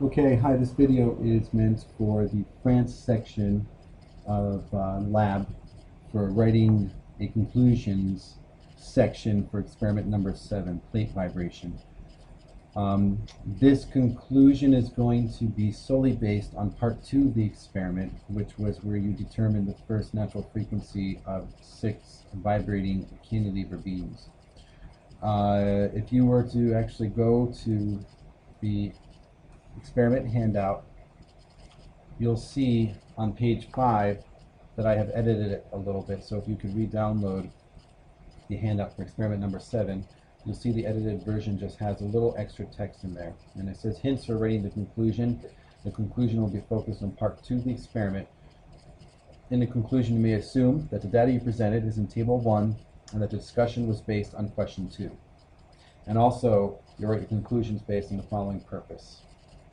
Okay, hi, this video is meant for the France section of lab for writing a conclusions section for experiment number 7, plate vibration. This conclusion is going to be solely based on part 2 of the experiment, which was where you determined the first natural frequency of 6 vibrating cantilever beams. If you were to actually go to the experiment handout, you'll see on page 5 that I have edited it a little bit. So if you could re-download the handout for experiment number 7, you'll see the edited version just has a little extra text in there. And it says hints for writing the conclusion. The conclusion will be focused on part 2 of the experiment. In the conclusion, you may assume that the data you presented is in table 1 and that the discussion was based on question 2. And also, you write your conclusions based on the following purpose.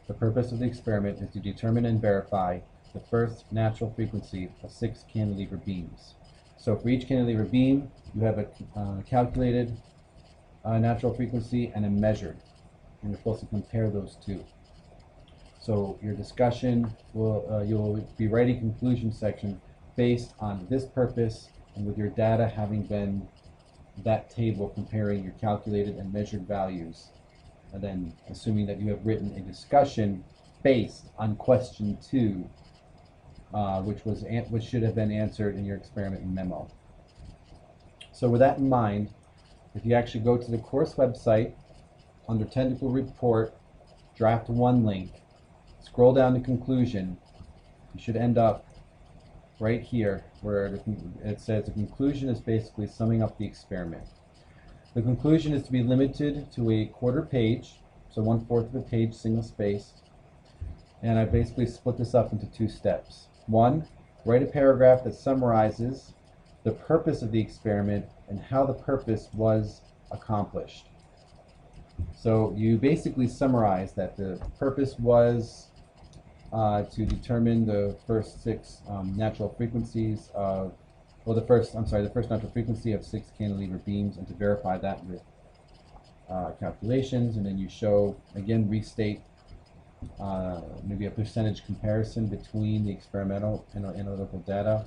The purpose of the experiment is to determine and verify the first natural frequency of 6 cantilever beams. So for each cantilever beam, you have a calculated natural frequency and a measured, and you're supposed to compare those two. So your discussion will, you'll be writing conclusion section based on this purpose and with your data having been that table comparing your calculated and measured values. And then assuming that you have written a discussion based on question 2, which should have been answered in your experiment memo. So with that in mind, if you actually go to the course website, under technical report, draft 1 link, scroll down to conclusion, you should end up right here where it says the conclusion is basically summing up the experiment. The conclusion is to be limited to a quarter page, so 1/4 of a page, single spaced. And I basically split this up into 2 steps. 1, write a paragraph that summarizes the purpose of the experiment and how the purpose was accomplished. So you basically summarize that the purpose was to determine the first 6 natural frequencies of the first natural frequency of 6 cantilever beams, and to verify that with calculations. And then you show, again, restate maybe a percentage comparison between the experimental and analytical data,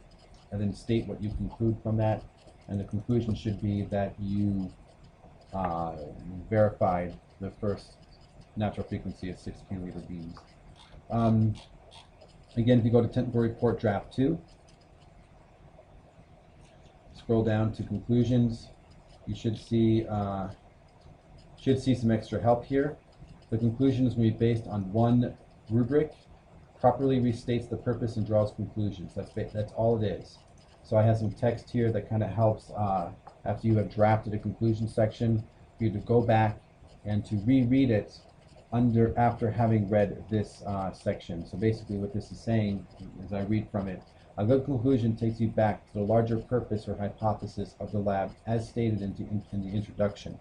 and then state what you conclude from that. And the conclusion should be that you verified the first natural frequency of 6 cantilever beams. Again, if you go to technical report draft 2, scroll down to conclusions, you should see some extra help here. The conclusion is going to be based on 1 rubric, properly restates the purpose and draws conclusions. That's all it is. So I have some text here that kind of helps after you have drafted a conclusion section for you to go back and to reread it after having read this section. So basically what this is saying, as I read from it, a good conclusion takes you back to the larger purpose or hypothesis of the lab as stated in the introduction.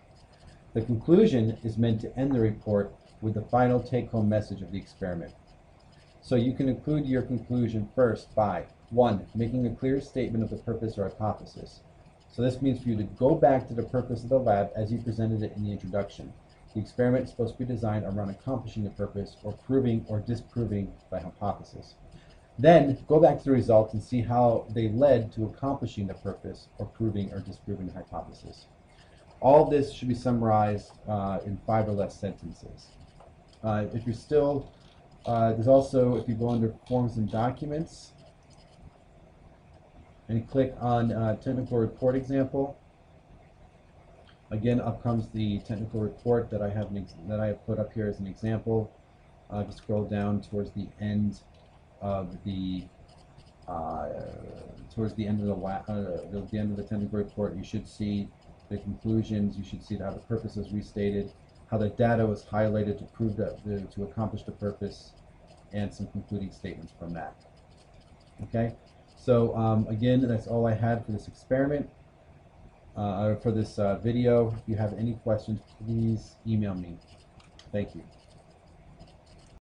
The conclusion is meant to end the report with the final take-home message of the experiment. So you can include your conclusion first by 1, making a clear statement of the purpose or hypothesis. So this means for you to go back to the purpose of the lab as you presented it in the introduction. The experiment is supposed to be designed around accomplishing the purpose or proving or disproving the hypothesis. Then go back to the results and see how they led to accomplishing the purpose or proving or disproving the hypothesis. All of this should be summarized in 5 or less sentences. If you're still, there's also, if you go under forms and documents and click on technical report example, again up comes the technical report that I have put up here as an example. Just scroll down towards the end of the end of the technical report. You should see the conclusions. You should see how the purpose is restated, how the data was highlighted to prove that to accomplish the purpose, and some concluding statements from that. Okay, so again, that's all I had for this experiment, or for this video. If you have any questions, please email me. Thank you.